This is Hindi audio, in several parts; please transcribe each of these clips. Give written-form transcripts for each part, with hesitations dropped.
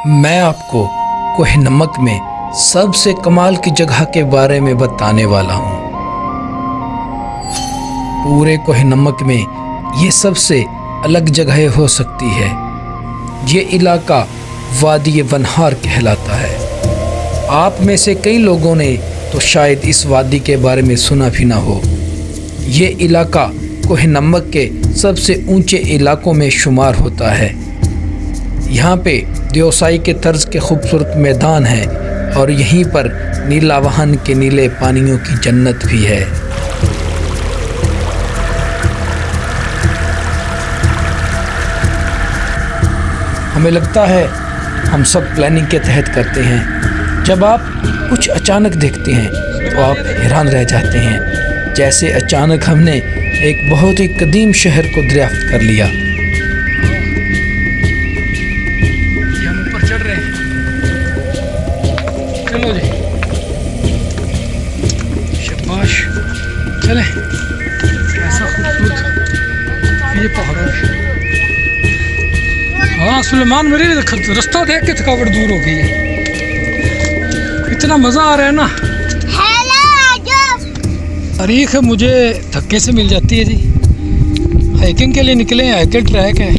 मैं आपको कोह नमक में सबसे कमाल की जगह के बारे में बताने वाला हूँ। पूरे कोह नमक में ये सबसे अलग जगह हो सकती है। ये इलाका वादी वनहार कहलाता है। आप में से कई लोगों ने तो शायद इस वादी के बारे में सुना भी ना हो। ये इलाका कोह नमक के सबसे ऊंचे इलाकों में शुमार होता है। यहाँ पे देवसाई के तर्ज के खूबसूरत मैदान हैं और यहीं पर नीला वाहन के नीले पानियों की जन्नत भी है। हमें लगता है हम सब प्लानिंग के तहत करते हैं। जब आप कुछ अचानक देखते हैं तो आप हैरान रह जाते हैं। जैसे अचानक हमने एक बहुत ही कदीम शहर को दरियाफ्त कर लिया। हम ऊपर चढ़ रहे हैं। चलो जी, शाबाश, चलें। ऐसा खूबसूरत ये पहाड़ों में। हाँ सुलेमान, मेरी रास्ता देख के थकावट दूर हो गई है। इतना मज़ा आ रहा है ना। तारीख मुझे धक्के से मिल जाती है जी। हाइकिंग के लिए निकले हैं, हाइकिंग ट्रैक है,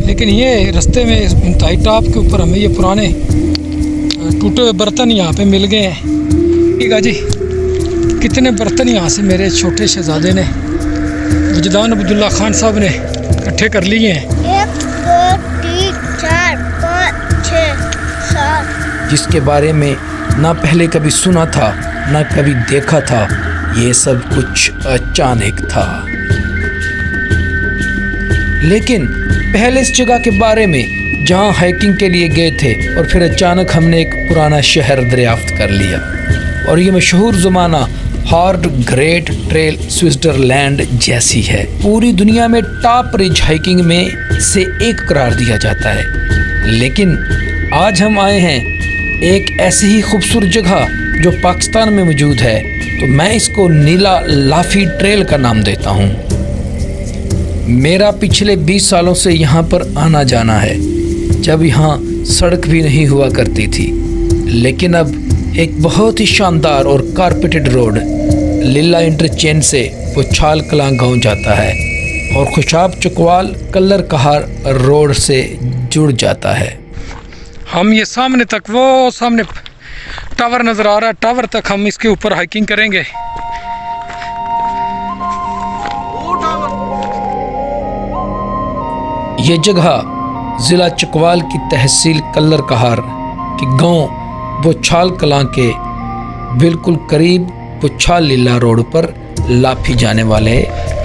लेकिन ये रास्ते में इंतहाई टॉप के ऊपर हमें ये पुराने टूटे हुए बर्तन यहाँ पे मिल गए हैं। ठीक है जी, कितने बर्तन यहाँ से मेरे छोटे शहजादे ने, वजदान अब्दुल्ला खान साहब ने इकट्ठे कर लिए हैं। 1 2 3 4 5 6 7। जिसके बारे में ना पहले कभी सुना था ना कभी देखा था। ये सब कुछ अचानक था। लेकिन पहले इस जगह के बारे में जहां हाइकिंग के लिए गए थे और फिर अचानक हमने एक पुराना शहर दरियाफ्त कर लिया। और ये मशहूर ज़माना हार्ड ग्रेट ट्रेल स्विट्ज़रलैंड जैसी है। पूरी दुनिया में टॉप रिज हाइकिंग में से एक करार दिया जाता है। लेकिन आज हम आए हैं एक ऐसी ही खूबसूरत जगह जो पाकिस्तान में मौजूद है, तो मैं इसको नीला लाफी ट्रेल का नाम देता हूँ। मेरा पिछले 20 सालों से यहाँ पर आना जाना है, जब यहाँ सड़क भी नहीं हुआ करती थी। लेकिन अब एक बहुत ही शानदार और कारपेटेड रोड लीला इंटरचेंज से पुछाल कलां गाँव जाता है और खुशाब चकवाल कल्लर कहार रोड से जुड़ जाता है। हम ये सामने तक, वो सामने टावर नज़र आ रहा है, टावर तक हम इसके ऊपर हाइकिंग करेंगे। ये जगह ज़िला चकवाल की तहसील कल्लर कहार की गांव पुछाल कलां के बिल्कुल करीब पुछाल लीला रोड पर लाफी जाने वाले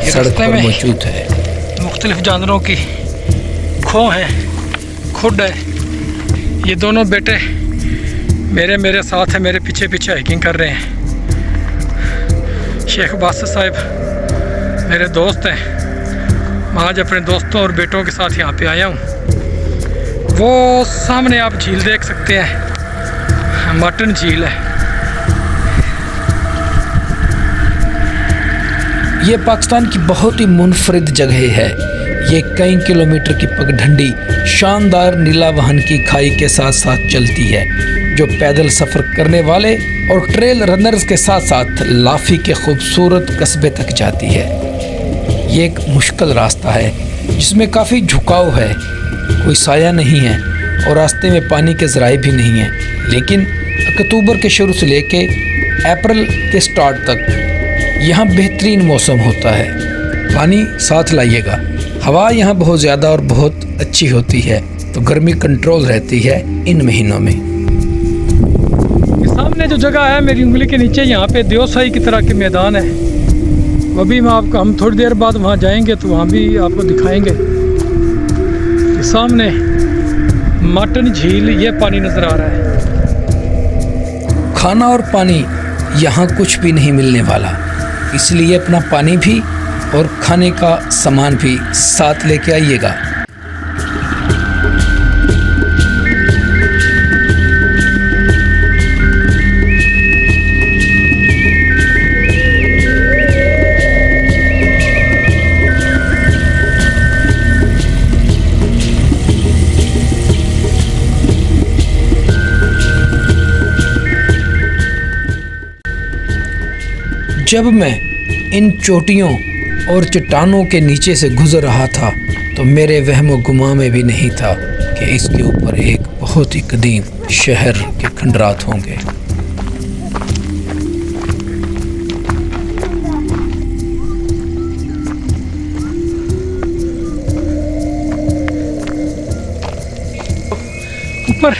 सड़क पर मौजूद है। मुख्तलिफ जानवरों की खो है, खुड है। ये दोनों बेटे मेरे साथ है, मेरे पीछे पीछे हाइकिंग कर रहे हैं। शेख बादशाह साहब मेरे दोस्त हैं। मैं आज अपने दोस्तों और बेटों के साथ यहाँ पे आया हूँ। वो सामने आप झील देख सकते हैं, मटन झील है। ये पाकिस्तान की बहुत ही मुनफरिद जगह है। ये कई किलोमीटर की पगडंडी शानदार नीला वाहन की खाई के साथ साथ चलती है, जो पैदल सफ़र करने वाले और ट्रेल रनर्स के साथ साथ लाफी के खूबसूरत कस्बे तक जाती है। ये एक मुश्किल रास्ता है जिसमें काफ़ी झुकाव है, कोई साया नहीं है और रास्ते में पानी के ज़राए भी नहीं हैं। लेकिन अक्टूबर के शुरू से लेके अप्रैल के स्टार्ट तक यहाँ बेहतरीन मौसम होता है। पानी साथ लाइएगा। हवा यहाँ बहुत ज़्यादा और बहुत अच्छी होती है, तो गर्मी कंट्रोल रहती है इन महीनों में। सामने जो जगह है मेरी उंगली के नीचे, यहाँ पे देवसाई की तरह के मैदान है। वो भी मैं आपको, हम थोड़ी देर बाद वहाँ जाएंगे तो वहाँ भी आपको दिखाएंगे। सामने मटन झील, ये पानी नज़र आ रहा है। खाना और पानी यहाँ कुछ भी नहीं मिलने वाला, इसलिए अपना पानी भी और खाने का सामान भी साथ लेके आइएगा। जब मैं इन चोटियों और चट्टानों के नीचे से गुजर रहा था तो मेरे वहमो गुमा में भी नहीं था कि इसके ऊपर एक बहुत ही कदीम शहर के खंडरात होंगे। ऊपर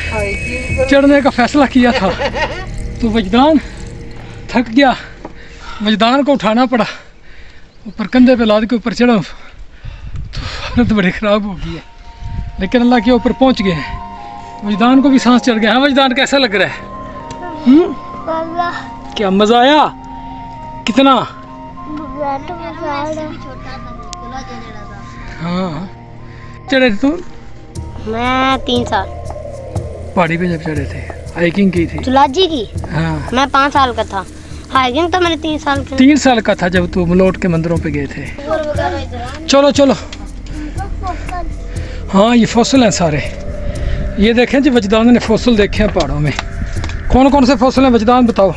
चढ़ने का फैसला किया था तो वजदान थक गया, वजदान को उठाना पड़ा। ऊपर कंधे पे लाद के ऊपर चढ़ा तो हालत बड़ी ख़राब हो गई है, लेकिन अल्लाह के ऊपर पहुंच गए हैं। वजदान को भी सांस चढ़ गया है। वजदान कैसा लग रहा है? क्या मज़ा आया? कितना? हाँ चढ़े थे तुम? मैं 3 साल पहाड़ी पे जब चढ़े थे, हाइकिंग की थी। तुलाजी की? हाँ मैं 5 साल का था। हाइकिंग तो मैंने 3 साल की। 3 साल का था जब तू मलोट के मंदिरों पे गए थे। चलो चलो। हाँ ये फॉसिल हैं सारे। ये देखें जी, वजदान ने फॉसिल देखे हैं पहाड़ों में। कौन कौन से फॉसिल हैं वजदान बताओ?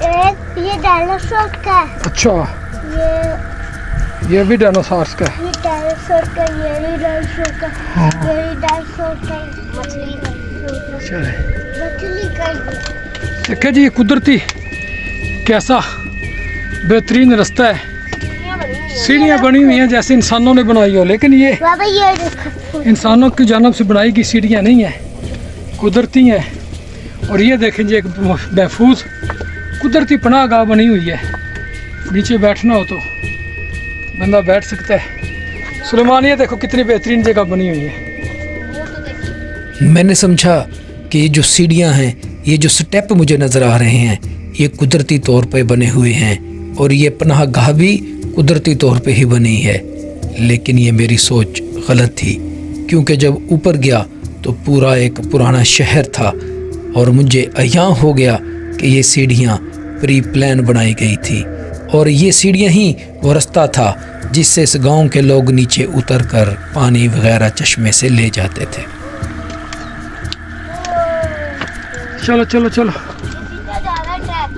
एक ये डायनासोर का है। अच्छा ये भी डायनासोर्स का है। ये डायनासोर का, ये भी डायनासोर का, हाँ। ये भी डायनासोर का, मछली का, चले मछली का। देखे जी ये कुदरती कैसा बेहतरीन रास्ता है। सीढ़ियाँ बनी हुई हैं जैसे इंसानों ने बनाई हो, लेकिन ये बाबा ये देखो, इंसानों की जानब से बनाई गई सीढ़ियाँ नहीं हैं, कुदरती हैं। और ये देखें जी एक महफूज कुदरती पनाह गाह बनी हुई है। नीचे बैठना हो तो बंदा बैठ सकता है। सुलेमान ये देखो कितनी बेहतरीन जगह बनी हुई है। मैंने समझा कि ये जो सीढ़ियाँ हैं, ये जो स्टेप मुझे नज़र आ रहे हैं, ये कुदरती तौर पे बने हुए हैं और ये पनाह गाह भी कुदरती तौर पे ही बनी है। लेकिन ये मेरी सोच गलत थी, क्योंकि जब ऊपर गया तो पूरा एक पुराना शहर था और मुझे अयां हो गया कि ये सीढ़ियाँ प्री प्लान बनाई गई थी और ये सीढ़ियाँ ही वो रास्ता था जिससे इस गांव के लोग नीचे उतरकर पानी वगैरह चश्मे से ले जाते थे। चलो चलो चलो। सीधा जा रहा है ट्रैक।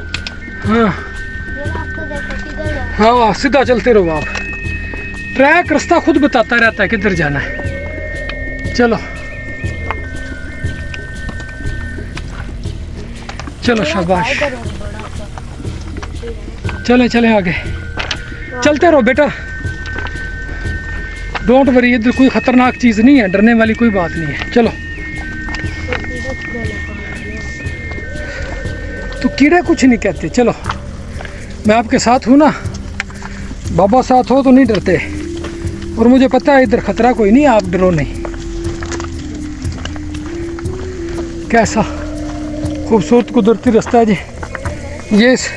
हाँ ये रास्ता देखो किधर जा रहा है। हाँ सीधा चलते रहो आप। ट्रैक रास्ता खुद बताता रहता है किधर जाना है। चलो चलो शाबाश। चले चले आगे चलते रहो बेटा। डोंट वरी, इधर कोई ख़तरनाक चीज़ नहीं है, डरने वाली कोई बात नहीं है। चलो। तो कीड़े कुछ नहीं कहते। चलो मैं आपके साथ हूँ ना, बाबा साथ हो तो नहीं डरते। और मुझे पता है इधर ख़तरा कोई नहीं, आप डरो नहीं। कैसा खूबसूरत कुदरती रास्ता है जी। ये इस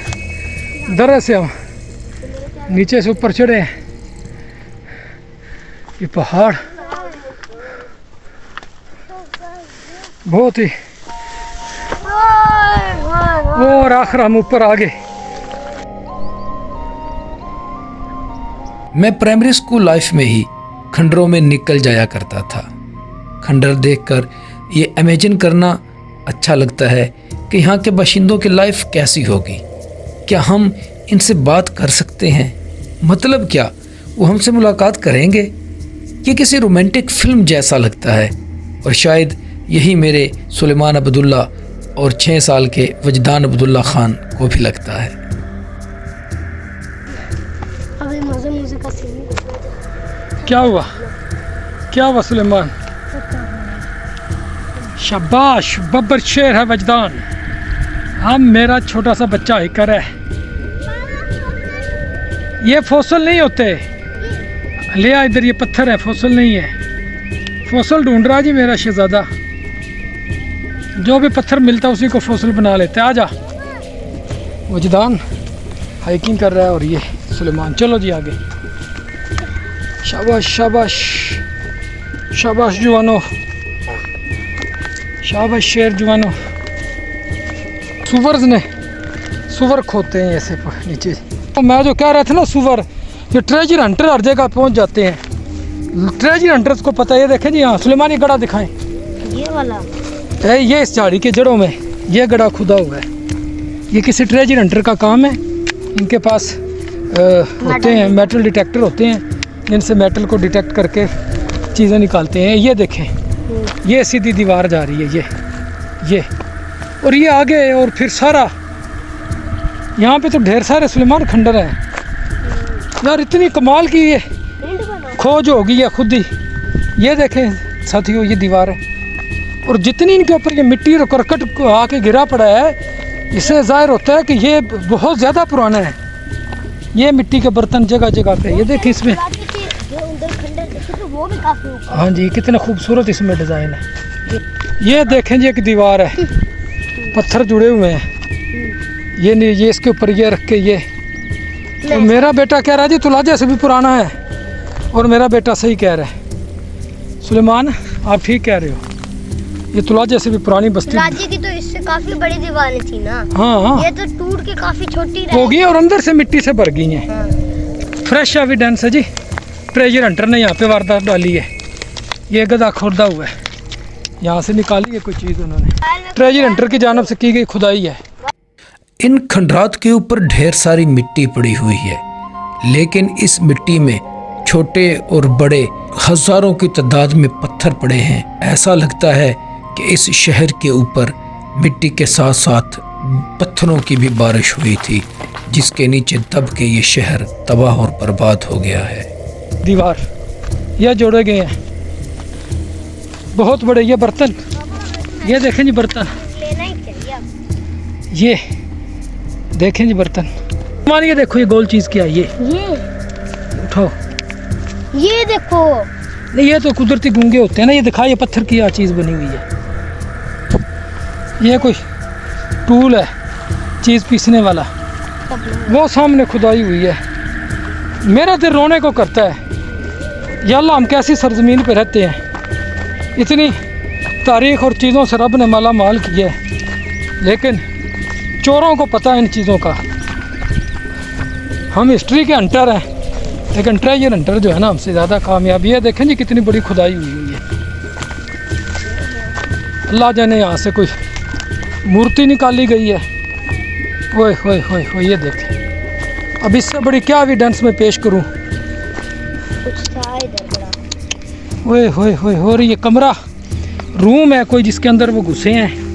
दर्रे से हम नीचे से ऊपर चढ़े हैं। ये पहाड़ बहुत ही, और आखिर हम ऊपर आ गए। मैं प्राइमरी स्कूल लाइफ में ही खंडरों में निकल जाया करता था। खंडर देखकर ये इमेजिन करना अच्छा लगता है कि यहाँ के बाशिंदों की लाइफ कैसी होगी। क्या हम इनसे बात कर सकते हैं? मतलब क्या वो हमसे मुलाकात करेंगे? ये किसी रोमांटिक फिल्म जैसा लगता है और शायद यही मेरे सुलेमान अब्दुल्ला और 6 साल के वजदान अब्दुल्ला खान को भी लगता है। अभी मजे का सीन। क्या हुआ? क्या हुआ सुलेमान? शाबाश, बब्बर शेर है वजदान। हम मेरा छोटा सा बच्चा ही कर है। ये फॉसल नहीं होते, ले आ इधर, ये पत्थर है, फॉसल नहीं है। फॉसल ढूंढ रहा जी मेरा शहजादा, जो भी पत्थर मिलता है उसी को फॉसल बना लेते। आ जा। वजदान हाइकिंग कर रहा है और ये सुलेमान। चलो जी आगे। शाबाश शाबाश शाबाश जवानो, शाबाश शेर जवानो। सुवर्स ने सुवर खोते हैं ऐसे नीचे। तो मैं जो कह रहा था ना, सुवर, ये ट्रेजर हंटर हर जगह पहुंच जाते हैं। ट्रेजर हंटर्स को पता है। ये देखें जी, हाँ सुलेमान, ये गड़ा दिखाएं। ये वाला ये इस झाड़ी के जड़ों में ये गड़ा खुदा हुआ है। ये किसी ट्रेजर हंटर का काम है। इनके पास होते हैं मेटल डिटेक्टर होते हैं, जिनसे मेटल को डिटेक्ट करके चीज़ें निकालते हैं। ये देखें, ये सीधी दीवार जा रही है, ये और ये आगे, और फिर सारा यहाँ पे तो ढेर सारे सुलेमान खंडर हैं यार। इतनी कमाल की ये खोज होगी है खुद ही। ये देखें साथियों, ये दीवार है, और जितनी इनके ऊपर ये मिट्टी और करकट आके गिरा पड़ा है, इससे जाहिर होता है कि ये बहुत ज़्यादा पुराना है। ये मिट्टी के बर्तन जगह जगह पे, ये देखिए इसमें, हाँ जी, कितना खूबसूरत इसमें डिज़ाइन है। ये देखें जी, एक दीवार है, पत्थर जुड़े हुए हैं। ये नहीं, ये इसके ऊपर ये रख के ये, तो मेरा बेटा कह रहा है जी तुलाजा से भी पुराना है, और मेरा बेटा सही कह रहा है। सुलेमान आप ठीक कह रहे हो, ये तुलाजा से भी पुरानी बस्ती तुलाजे की तो इससे काफी बड़ी दीवारें थी ना। हाँ, ये तो टूट के काफी छोटी हो गई और अंदर से मिट्टी से भर गई हैं। फ्रेश एविडेंस है जी, ट्रेजर हंटर ने यहाँ पे वारदात डाली है। ये गधा खोदा हुआ है, यहाँ से निकाली है कोई चीज़ उन्होंने। ट्रेजर हंटर की जानब से की गई खुदाई है। इन खंडरात के ऊपर ढेर सारी मिट्टी पड़ी हुई है, लेकिन इस मिट्टी में छोटे और बड़े हजारों की तादाद में पत्थर पड़े हैं। ऐसा लगता है कि इस शहर के ऊपर मिट्टी के साथ साथ पत्थरों की भी बारिश हुई थी, जिसके नीचे दब के ये शहर तबाह और बर्बाद हो गया है। दीवार यह जोड़े गए हैं, बहुत बड़े ये बर्तन, ये देखें जी बर्तन, लेना ही चाहिए अब। ये देखें जी बर्तन। मानिए देखो ये गोल चीज़ क्या है, ये उठाओ, ये देखो, नहीं ये तो कुदरती गूंगे होते हैं ना। ये दिखाइए पत्थर की क्या चीज़ बनी हुई है। ये कोई टूल है चीज़ पीसने वाला, वो सामने खुदाई हुई है। मेरा दिल रोने को करता है, या अल्लाह हम कैसी सरजमीन पे रहते हैं। इतनी तारीख और चीज़ों से रब ने माला माल किया है, लेकिन चोरों को पता है इन चीज़ों का। हम हिस्ट्री के हंटर हैं, लेकिन ट्रेजर हंटर जो है ना हमसे ज़्यादा कामयाब। ये देखें जी कितनी बड़ी खुदाई हुई है। अल्लाह जाने यहाँ से कोई मूर्ति निकाली गई है। ओए होए होए होए, ये देखें। अब इससे बड़ी क्या एविडेंस में पेश करूँ। कुछ था इधर बड़ा। ओए होए होए, और ये कमरा रूम है कोई जिसके अंदर वो घुसे हैं।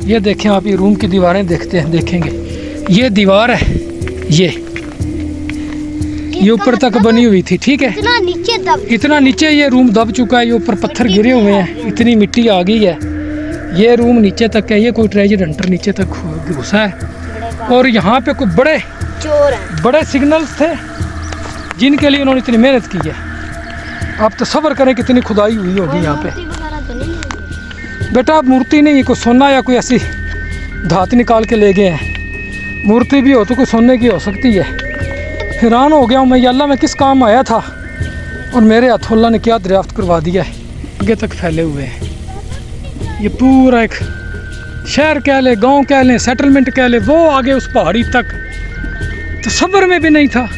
ये देखें आप, ये रूम की दीवारें देखते हैं, देखेंगे ये दीवार है, ये ऊपर तक बनी हुई थी, ठीक है। इतना नीचे दब, इतना नीचे ये रूम दब चुका है, ये ऊपर पत्थर गिरे हुए हैं, इतनी मिट्टी आ गई है। ये रूम नीचे तक है, ये कोई ट्रेजर हंटर नीचे तक घुसा है। और यहाँ पे कोई बड़े चोर हैं। बड़े सिग्नल्स थे जिनके लिए उन्होंने इतनी मेहनत की है। आप तो सब्र करें कितनी खुदाई हुई होगी यहाँ पे। बेटा अब मूर्ति नहीं, कोई सोना या कोई ऐसी धात निकाल के ले गए हैं। मूर्ति भी हो तो कोई सोने की हो सकती है। हैरान हो गया हूँ मैं, या अल्लाह मैं किस काम आया था और मेरे हाथों अल्लाह ने क्या दरियाफ्त करवा दिया है। आगे तक फैले हुए हैं, ये पूरा एक शहर कह ले, गांव कह लें, सेटलमेंट कह ले, वो आगे उस पहाड़ी तक। तो सब्र में भी नहीं था,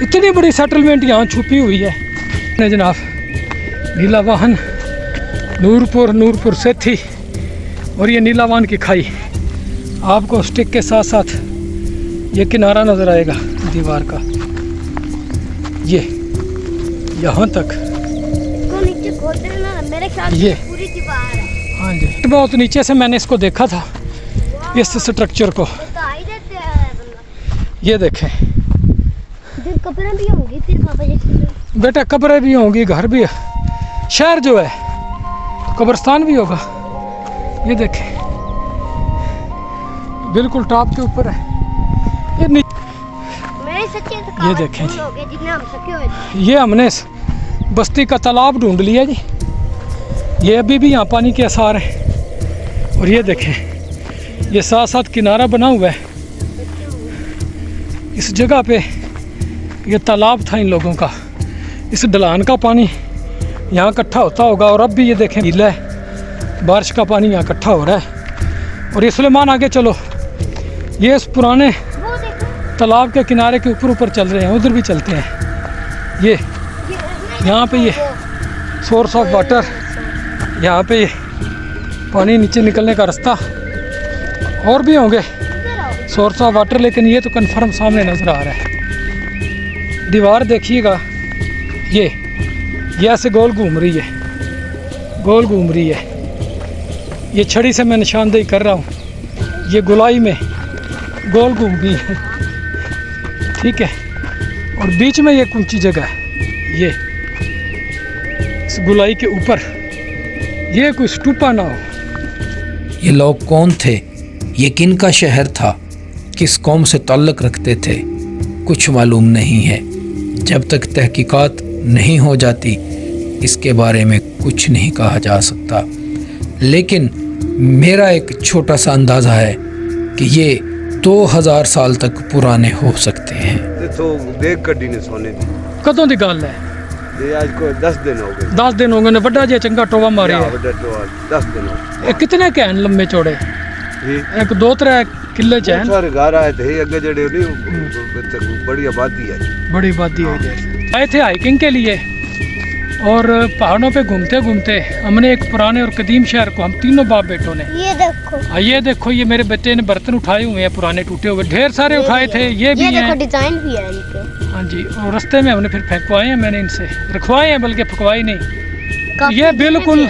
इतनी बड़ी सेटलमेंट यहाँ छुपी हुई है जनाब। नीलावाहन, नूरपुर सेठी, और ये नीलावान की खाई। आपको स्टिक के साथ साथ ये किनारा नज़र आएगा दीवार का, ये यहाँ तक। इसको नीचे खोदते हैं ना, मेरे ख्याल ये से पूरी दीवार है। हाँ जी, बहुत नीचे से मैंने इसको देखा था, इस स्ट्रक्चर को। तो आ ही देते हैं बंदा। ये देखें, इधर कब्रें भी होंगी फिर पापा जी। बेटा कब्रें भी होंगी, घर भी है, शहर जो है कब्रिस्तान भी होगा। ये देखें बिल्कुल टॉप के ऊपर है ये। मेरे सच्चे तो ये देखें जी, हो गए जितने हम सके हुए थे। ये हमने इस बस्ती का तालाब ढूंढ लिया जी। ये अभी भी यहाँ पानी के आसार हैं। और ये देखें, ये साथ साथ किनारा बना हुआ है। इस जगह पे ये तालाब था इन लोगों का। इस ढलान का पानी यहाँ इकट्ठा होता होगा, और अब भी ये देखें गीला है, बारिश का पानी यहाँ इकट्ठा हो रहा है। और ये सुलेमान आगे चलो, ये इस पुराने वो देखो, तालाब के किनारे के ऊपर चल रहे हैं, उधर भी चलते हैं। ये यहाँ पे ये सोर्स ऑफ वाटर, यहाँ पे ये पानी नीचे निकलने का रास्ता। और भी होंगे, सोर्स ऑफ वाटर, लेकिन ये तो कंफर्म सामने नज़र आ रहा है। दीवार देखिएगा, ये ऐसे गोल घूम रही है, गोल घूम रही है। ये छड़ी से मैं निशानदेही कर रहा हूँ, ये गोलाई में गोल घूम गई है, ठीक है। और बीच में ये ऊंची जगह है, ये इस गोलाई के ऊपर ये कोई स्टूपा ना हो। ये लोग कौन थे, ये किन का शहर था, किस कौम से ताल्लुक़ रखते थे, कुछ मालूम नहीं है। जब तक तहकीकात नहीं हो जाती इसके बारे में कुछ नहीं कहा जा सकता। लेकिन मेरा एक छोटा सा अंदाज़ा है कि ये 2000 साल तक पुराने हो सकते हैं। तो देख कड्डी ने सोने दी कदों की गल है? ये आज को 10 दिन हो गए। 10 दिन हो गए ने बड़ा जे चंगा टोवा मारे है। 10 दिन हो गए। ये कितने के हैं लंबे चौड़े? जी एक 2-3 किले च हैं। सारे घर आए थे अगे जड़े नहीं, बड़ी आबादी है, बड़ी आबादी है इधर। आए थे हाइकिंग के लिए और पहाड़ों पे घूमते घूमते हमने एक पुराने और कदीम शहर को, हम तीनों बाप बेटों ने, ये देखो ये मेरे बेटे ने बर्तन उठाए हुए हैं पुराने टूटे हुए, ढेर सारे उठाए थे। ये भी हैं, डिजाइन भी है इनके। हाँ जी। और रास्ते में हमने फिर फेंकवाए हैं, मैंने इनसे रखवाए हैं, बल्कि फकवाई नहीं। ये बिल्कुल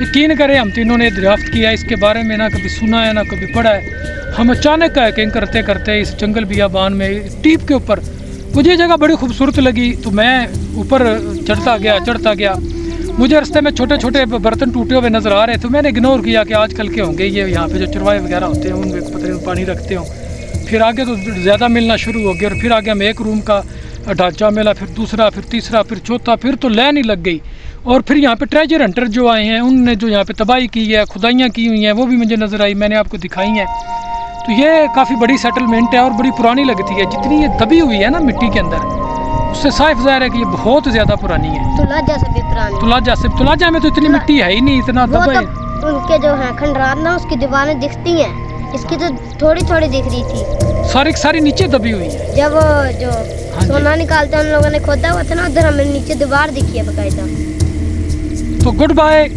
यकीन करें, हम तीनों ने दरियाफ्त किया, इसके बारे में ना कभी सुना है ना कभी पढ़ा है। हम अचानक हाइकिंग करते करते इस जंगल बियाबान में टीप के ऊपर, मुझे ये जगह बड़ी खूबसूरत लगी तो मैं ऊपर चढ़ता गया। मुझे रास्ते में छोटे छोटे बर्तन टूटे हुए नज़र आ रहे थे, मैंने इग्नोर किया कि आजकल के होंगे ये, यहाँ पे जो चरवाहे वगैरह होते हैं उनमें पतले में पानी रखते हो। फिर आगे तो ज़्यादा मिलना शुरू हो गया और फिर आगे हमें एक रूम का ढांचा मिला, फिर दूसरा, फिर तीसरा, फिर चौथा, फिर तो लाइन ही लग गई। और फिर यहाँ पे ट्रेजर हंटर जो आए हैं उनने जो यहाँ पे तबाही की है, खुदाइयाँ की हुई हैं, वो भी मुझे नज़र आई, मैंने आपको दिखाई हैं। तो ये काफ़ी बड़ी सेटलमेंट है और बड़ी पुरानी लगती है। जितनी ये दबी हुई है ना मिट्टी के अंदर, उससे साफ ज़ाहिर है कि ये बहुत ज़्यादा पुरानी है। तुलाजा से भी पुरानी। तुलाजा में तो इतनी मिट्टी है ही नहीं, इतना दबा है। उनके जो है खंडरात ना, उसकी दीवारें दिखती हैं, इसकी तो थोड़ी थोड़ी दिख रही थी। सारी सारी नीचे दबी हुई है। जब जो सोना निकालते उन लोगों ने खोदा हुआ था ना, उधर हमें नीचे दीवार दिखी है बकायदा। तो गुड बाय,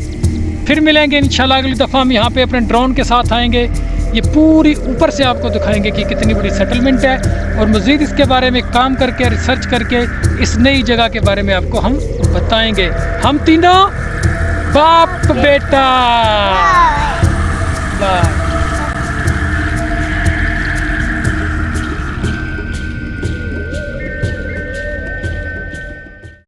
फिर मिलेंगे इंशाल्लाह। अगली दफ़ा हम यहाँ पे अपने ड्रोन के साथ आएंगे, ये पूरी ऊपर से आपको दिखाएंगे कि कितनी बड़ी सेटलमेंट है, और मज़ीद इसके बारे में काम करके, रिसर्च करके इस नई जगह के बारे में आपको हम बताएंगे। हम तीनों बाप बेटा। बाय।